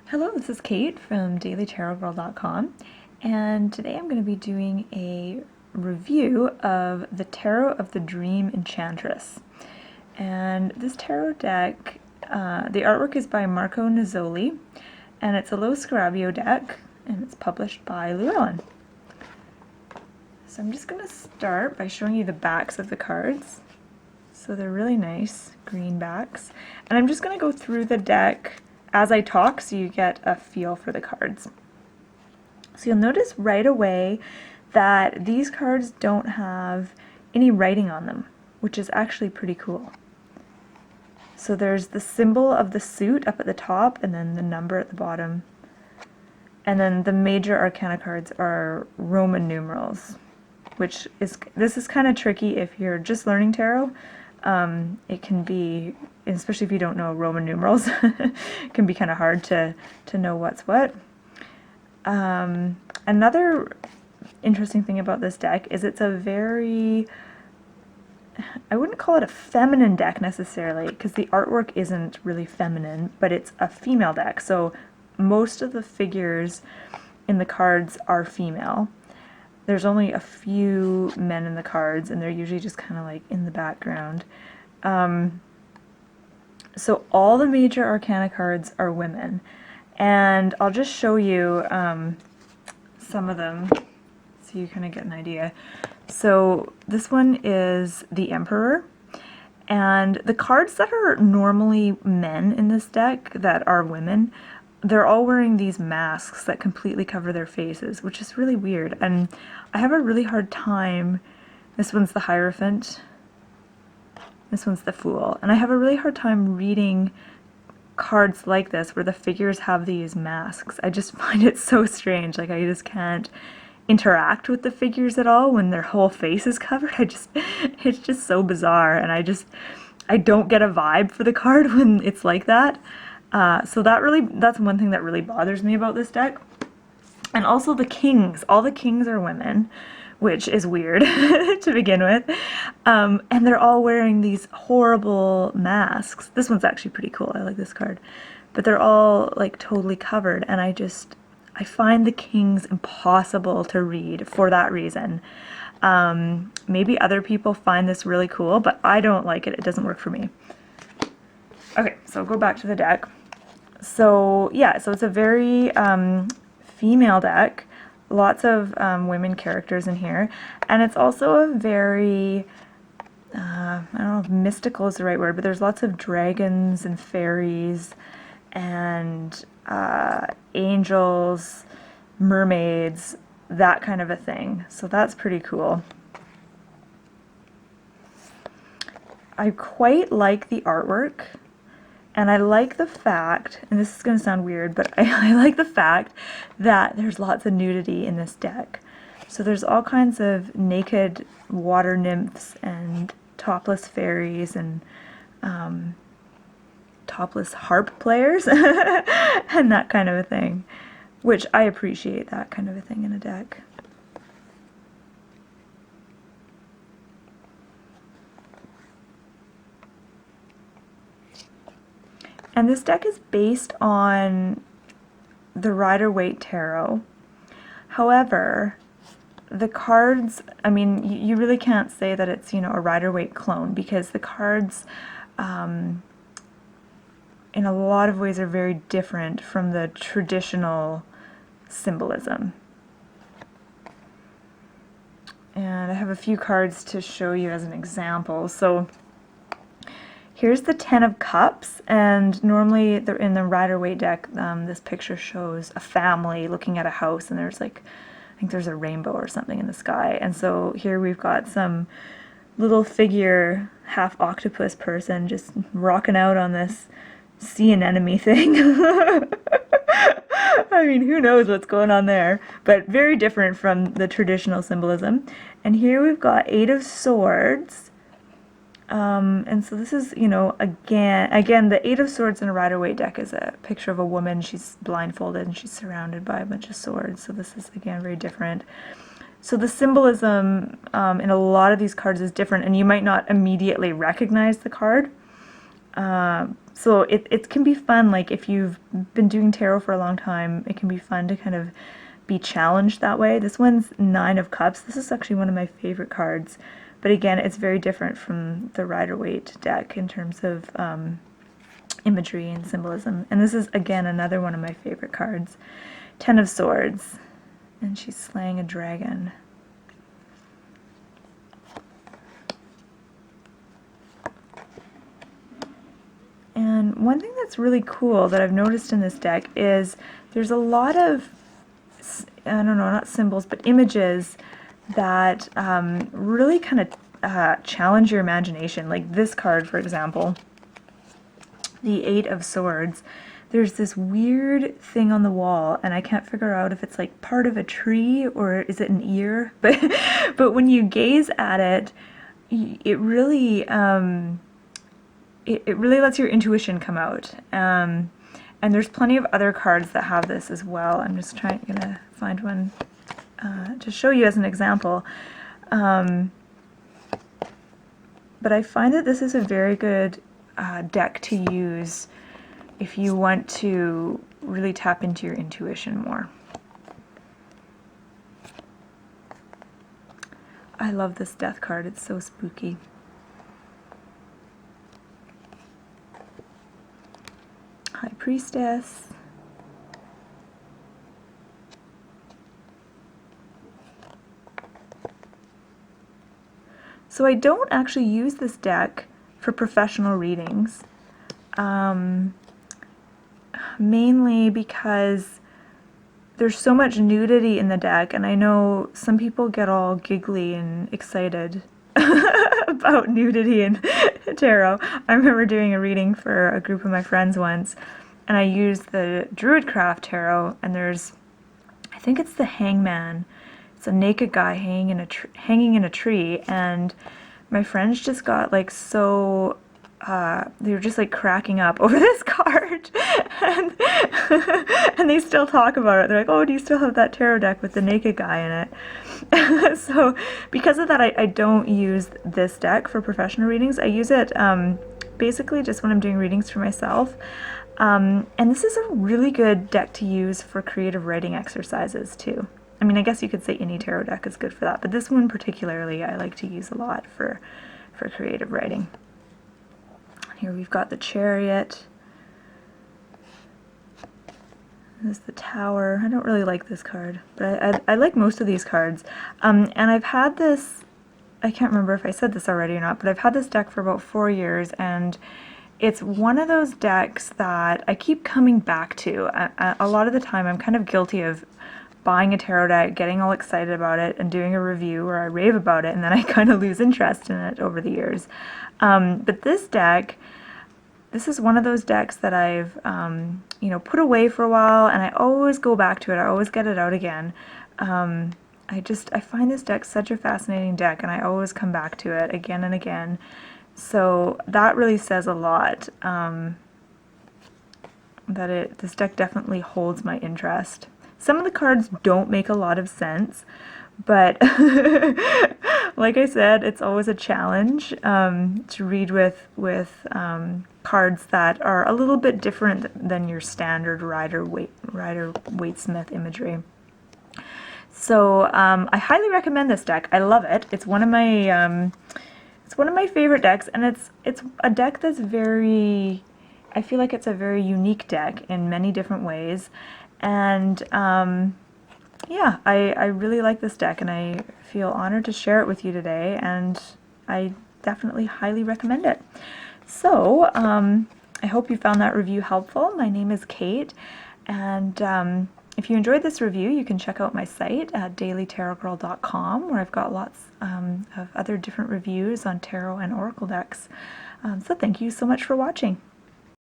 Hello, this is Kate from dailytarotgirl.com, and today I'm going to be doing a review of the Tarot of the Dream Enchantress. And this tarot deck, the artwork is by Marco Nizzoli, and it's a Lo Scarabeo deck, and it's published by Llewellyn. So I'm just going to start by showing you the backs of the cards. So they're really nice green backs, and I'm just going to go through the deck as I talk so you get a feel for the cards. So you'll notice right away that these cards don't have any writing on them, which is actually pretty cool. So there's the symbol of the suit up at the top and then the number at the bottom. And then the major arcana cards are Roman numerals, this is kind of tricky if you're just learning tarot. It can be, especially if you don't know Roman numerals, it can be kind of hard to know what's what. Another interesting thing about this deck is it's a very, I wouldn't call it a feminine deck necessarily, because the artwork isn't really feminine, but it's a female deck. So most of the figures in the cards are female. There's only a few men in the cards, and they're usually just kind of like in the background. So all the major arcana cards are women, and I'll just show you some of them so you kind of get an idea. So this one is the Emperor, and the cards that are normally men in this deck that are women, they're all wearing these masks that completely cover their faces, which is really weird. And I have a really hard time, this one's the Hierophant, this one's the Fool, and I have a really hard time reading cards like this where the figures have these masks. I just find it so strange, like I just can't interact with the figures at all when their whole face is covered. It's just so bizarre, and I don't get a vibe for the card when it's like that. So that's one thing that really bothers me about this deck. And also the kings. All the kings are women, which is weird to begin with. And they're all wearing these horrible masks. This one's actually pretty cool. I like this card. But they're all like totally covered, and I find the kings impossible to read for that reason. Maybe other people find this really cool, but I don't like it. It doesn't work for me. Okay, so go back to the deck. So yeah, so it's a very female deck, lots of women characters in here, and it's also a very, I don't know if mystical is the right word, but there's lots of dragons and fairies and angels, mermaids, that kind of a thing. So that's pretty cool. I quite like the artwork. And I like the fact, and this is going to sound weird, but I like the fact that there's lots of nudity in this deck. So there's all kinds of naked water nymphs and topless fairies and topless harp players and that kind of a thing, which I appreciate that kind of a thing in a deck. And this deck is based on the Rider-Waite Tarot. However, the cards, I mean, you really can't say that it's, you know, a Rider-Waite clone, because the cards in a lot of ways are very different from the traditional symbolism. And I have a few cards to show you as an example. So here's the Ten of Cups, and normally in the Rider-Waite deck, this picture shows a family looking at a house, and there's like, I think there's a rainbow or something in the sky. And so here we've got some little figure, half octopus person, just rocking out on this sea anemone thing. I mean, who knows what's going on there, but very different from the traditional symbolism. And here we've got Eight of Swords. And so this is, you know, again, the Eight of Swords in a Rider-Waite deck is a picture of a woman. She's blindfolded and she's surrounded by a bunch of swords. So this is, again, very different. So the symbolism in a lot of these cards is different, and you might not immediately recognize the card. So it can be fun, like if you've been doing tarot for a long time, it can be fun to kind of be challenged that way. This one's Nine of Cups. This is actually one of my favorite cards, but again, it's very different from the Rider-Waite deck in terms of imagery and symbolism. And this is, again, another one of my favorite cards. Ten of Swords, and she's slaying a dragon. And one thing that's really cool that I've noticed in this deck is there's a lot of, I don't know, not symbols, but images that really kind of challenge your imagination. Like this card, for example, the Eight of Swords. There's this weird thing on the wall, and I can't figure out if it's like part of a tree or is it an ear. But when you gaze at it, it really it really lets your intuition come out. And there's plenty of other cards that have this as well. I'm just gonna find one to show you as an example. But I find that this is a very good deck to use if you want to really tap into your intuition more. I love this death card, it's so spooky. High Priestess. So I don't actually use this deck for professional readings, mainly because there's so much nudity in the deck, and I know some people get all giggly and excited about nudity in tarot. I remember doing a reading for a group of my friends once, and I used the Druidcraft tarot, and there's, I think it's the Hangman. It's a naked guy hanging in a tree, and my friends just got like so they were just like cracking up over this card, and they still talk about it. They're like, "Oh, do you still have that tarot deck with the naked guy in it?" So because of that, I don't use this deck for professional readings. I use it basically just when I'm doing readings for myself. And this is a really good deck to use for creative writing exercises too. I mean, I guess you could say any tarot deck is good for that, but this one particularly I like to use a lot for creative writing. Here we've got the Chariot. This is the Tower. I don't really like this card, but I like most of these cards. And I've had this, I can't remember if I said this already or not, but I've had this deck for about 4 years, and it's one of those decks that I keep coming back to. A lot of the time I'm kind of guilty of buying a tarot deck, getting all excited about it, and doing a review where I rave about it, and then I kind of lose interest in it over the years. But this deck, this is one of those decks that I've you know, put away for a while, and I always go back to it. I always get it out again. I find this deck such a fascinating deck, and I always come back to it again and again. So that really says a lot, that this deck definitely holds my interest. Some of the cards don't make a lot of sense, but like I said, it's always a challenge to read with cards that are a little bit different than your standard Rider-Waite-Smith imagery. So I highly recommend this deck. I love it. It's one of my favorite decks, and it's a deck that's very, I feel like it's a very unique deck in many different ways. And yeah, I really like this deck, and I feel honored to share it with you today, and I definitely highly recommend it. So I hope you found that review helpful. My name is Kate, and if you enjoyed this review, you can check out my site at dailytarotgirl.com, where I've got lots of other different reviews on tarot and oracle decks. So thank you so much for watching.